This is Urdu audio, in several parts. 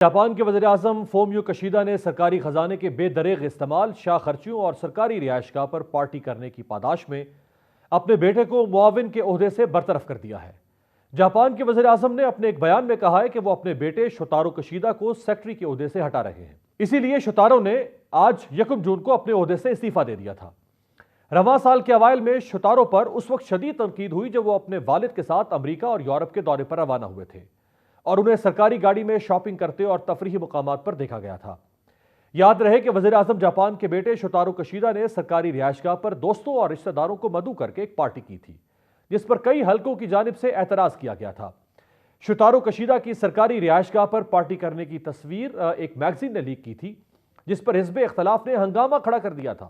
جاپان کے وزیر اعظم فومیو کشیدا نے سرکاری خزانے کے بے دریغ استعمال، شاہ خرچیوں اور سرکاری رہائش گاہ پر پارٹی کرنے کی پاداش میں اپنے بیٹے کو معاون کے عہدے سے برطرف کر دیا ہے۔ جاپان کے وزیر اعظم نے اپنے ایک بیان میں کہا ہے کہ وہ اپنے بیٹے شوتارو کشیدا کو سیکرٹری کے عہدے سے ہٹا رہے ہیں۔ اسی لیے شوتارو نے آج 1 جون کو اپنے عہدے سے استعفیٰ دے دیا تھا۔ رواں سال کے اوائل میں شوتارو پر اس وقت شدید تنقید ہوئی جب وہ اپنے والد کے ساتھ امریکہ اور یورپ کے دورے پر روانہ ہوئے تھے اور انہیں سرکاری گاڑی میں شاپنگ کرتے اور تفریحی مقامات پر دیکھا گیا تھا۔ یاد رہے کہ وزیر اعظم جاپان کے بیٹے شوتارو کشیدا نے سرکاری رہائش گاہ پر دوستوں اور رشتہ داروں کو مدعو کر کے ایک پارٹی کی تھی، جس پر کئی حلقوں کی جانب سے اعتراض کیا گیا تھا۔ شوتارو کشیدا کی سرکاری رہائش گاہ پر پارٹی کرنے کی تصویر ایک میگزین نے لیک کی تھی، جس پر حزب اختلاف نے ہنگامہ کھڑا کر دیا تھا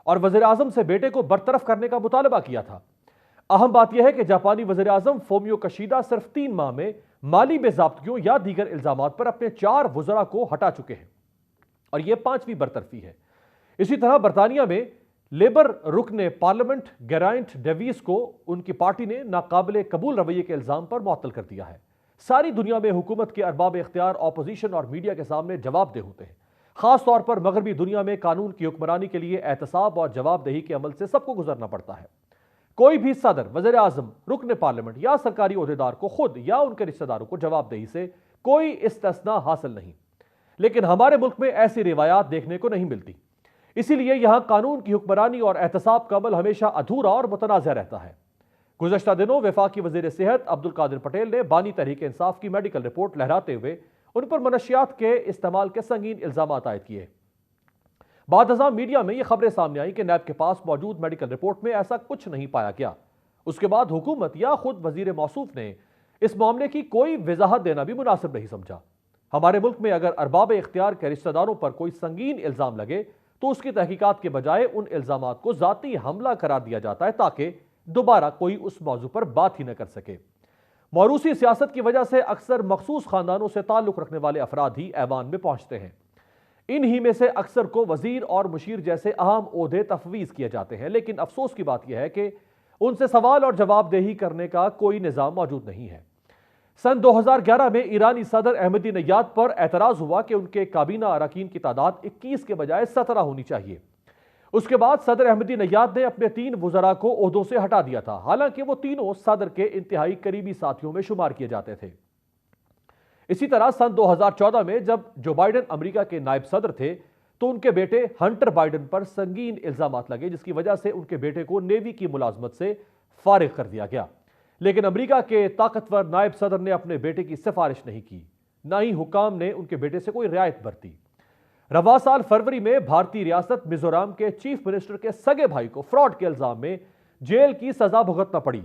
اور وزیر اعظم سے بیٹے کو برطرف کرنے کا مطالبہ کیا تھا۔ اہم بات یہ ہے کہ جاپانی وزیر اعظم فومیو کشیدا صرف 3 ماہ میں مالی بے ضابطگیوں یا دیگر الزامات پر اپنے 4 وزراء کو ہٹا چکے ہیں اور یہ 5ویں برطرفی ہے۔ اسی طرح برطانیہ میں لیبر رکن پارلیمنٹ گیرائنٹ ڈیویس کو ان کی پارٹی نے ناقابل قبول رویے کے الزام پر معطل کر دیا ہے۔ ساری دنیا میں حکومت کے ارباب اختیار اپوزیشن اور میڈیا کے سامنے جواب دہ ہوتے ہیں۔ خاص طور پر مغربی دنیا میں قانون کی حکمرانی کے لیے احتساب اور جواب دہی کے عمل سے سب کو گزرنا پڑتا ہے۔ کوئی بھی صدر، وزیر اعظم، رکن پارلیمنٹ یا سرکاری عہدیدار کو خود یا ان کے رشتہ داروں کو جواب دہی سے کوئی استثناء حاصل نہیں، لیکن ہمارے ملک میں ایسی روایات دیکھنے کو نہیں ملتی۔ اسی لیے یہاں قانون کی حکمرانی اور احتساب کا عمل ہمیشہ ادھورا اور متنازع رہتا ہے۔ گزشتہ دنوں وفاقی وزیر صحت عبدالقادر پٹیل نے بانی تحریک انصاف کی میڈیکل رپورٹ لہراتے ہوئے ان پر منشیات کے استعمال کے سنگین الزامات عائد کیے۔ بعد ازاں میڈیا میں یہ خبریں سامنے آئیں کہ نیب کے پاس موجود میڈیکل رپورٹ میں ایسا کچھ نہیں پایا گیا۔ اس کے بعد حکومت یا خود وزیر موصوف نے اس معاملے کی کوئی وضاحت دینا بھی مناسب نہیں سمجھا۔ ہمارے ملک میں اگر ارباب اختیار کے رشتہ داروں پر کوئی سنگین الزام لگے تو اس کی تحقیقات کے بجائے ان الزامات کو ذاتی حملہ قرار دیا جاتا ہے تاکہ دوبارہ کوئی اس موضوع پر بات ہی نہ کر سکے۔ موروثی سیاست کی وجہ سے اکثر مخصوص خاندانوں سے تعلق رکھنے والے افراد ہی ایوان میں پہنچتے ہیں۔ انہی میں سے اکثر کو وزیر اور مشیر جیسے اہم عہدے تفویض کیے جاتے ہیں، لیکن افسوس کی بات یہ ہے کہ ان سے سوال اور جواب دہی کرنے کا کوئی نظام موجود نہیں ہے۔ سن 2011 میں ایرانی صدر احمدی نژاد پر اعتراض ہوا کہ ان کے کابینہ اراکین کی تعداد 21 کے بجائے 17 ہونی چاہیے۔ اس کے بعد صدر احمدی نژاد نے اپنے 3 وزراء کو عہدوں سے ہٹا دیا تھا، حالانکہ وہ تینوں صدر کے انتہائی قریبی ساتھیوں میں شمار کیے جاتے تھے۔ اسی طرح سن 2014 میں جب جو بائیڈن امریکہ کے نائب صدر تھے تو ان کے بیٹے ہنٹر بائیڈن پر سنگین الزامات لگے، جس کی وجہ سے ان کے بیٹے کو نیوی کی ملازمت سے فارغ کر دیا گیا، لیکن امریکہ کے طاقتور نائب صدر نے اپنے بیٹے کی سفارش نہیں کی، نہ ہی حکام نے ان کے بیٹے سے کوئی رعایت برتی۔ رواں سال فروری میں بھارتی ریاست میزورام کے چیف منسٹر کے سگے بھائی کو فراڈ کے الزام میں جیل کی سزا بھگتنا پڑی۔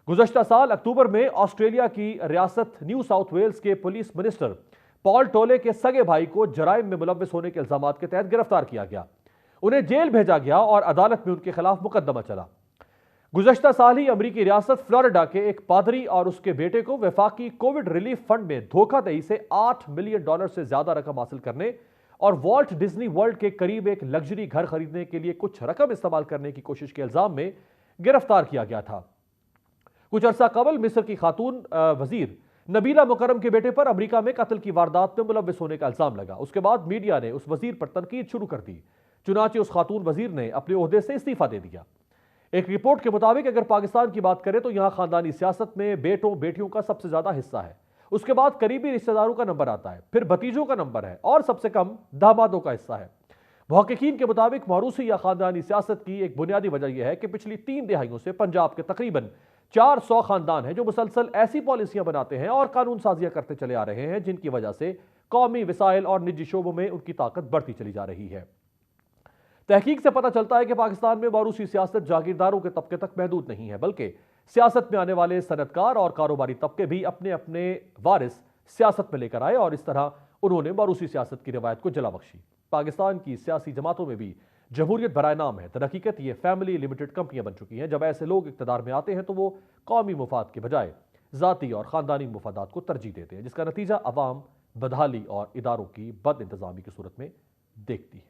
گزشتہ سال اکتوبر میں آسٹریلیا کی ریاست نیو ساؤتھ ویلز کے پولیس منسٹر پال ٹولے کے سگے بھائی کو جرائم میں ملوث ہونے کے الزامات کے تحت گرفتار کیا گیا۔ انہیں جیل بھیجا گیا اور عدالت میں ان کے خلاف مقدمہ چلا۔ گزشتہ سال ہی امریکی ریاست فلوریڈا کے ایک پادری اور اس کے بیٹے کو وفاقی کووڈ ریلیف فنڈ میں دھوکہ دہی سے $8 ملین سے زیادہ رقم حاصل کرنے اور والٹ ڈزنی ورلڈ کے قریب ایک لگژری گھر خریدنے کے لیے کچھ رقم استعمال کرنے کی کوشش کے الزام میں گرفتار کیا گیا تھا۔ کچھ عرصہ قبل مصر کی خاتون وزیر نبیلہ مکرم کے بیٹے پر امریکہ میں قتل کی واردات میں ملوث ہونے کا الزام لگا۔ اس کے بعد میڈیا نے اس وزیر پر تنقید شروع کر دی، چنانچہ اس خاتون وزیر نے اپنے عہدے سے استعفیٰ دے دیا۔ ایک رپورٹ کے مطابق اگر پاکستان کی بات کریں تو یہاں خاندانی سیاست میں بیٹوں بیٹیوں کا سب سے زیادہ حصہ ہے، اس کے بعد قریبی رشتہ داروں کا نمبر آتا ہے، پھر بھتیجوں کا نمبر ہے اور سب سے کم دامادوں کا حصہ ہے۔ محققین کے مطابق موروثی یا خاندانی سیاست کی ایک بنیادی وجہ یہ ہے کہ پچھلی 3 دہائیوں سے پنجاب کے تقریباً 400 خاندان ہیں جو مسلسل ایسی پالیسیاں بناتے ہیں اور قانون سازیاں کرتے چلے آ رہے ہیں جن کی وجہ سے قومی وسائل اور نجی شعبوں میں ان کی طاقت بڑھتی چلی جا رہی ہے۔ تحقیق سے پتہ چلتا ہے کہ پاکستان میں موروثی سیاست جاگیرداروں کے طبقے تک محدود نہیں ہے، بلکہ سیاست میں آنے والے صنعت کار اور کاروباری طبقے بھی اپنے اپنے وارث سیاست میں لے کر آئے اور اس طرح انہوں نے موروثی سیاست کی روایت کو جلا بخشی۔ پاکستان کی سیاسی جماعتوں میں بھی جمہوریت برائے نام ہے، در حقیقت یہ فیملی لمیٹڈ کمپنیاں بن چکی ہیں۔ جب ایسے لوگ اقتدار میں آتے ہیں تو وہ قومی مفاد کے بجائے ذاتی اور خاندانی مفادات کو ترجیح دیتے ہیں، جس کا نتیجہ عوام بدحالی اور اداروں کی بد انتظامی کی صورت میں دیکھتی ہے۔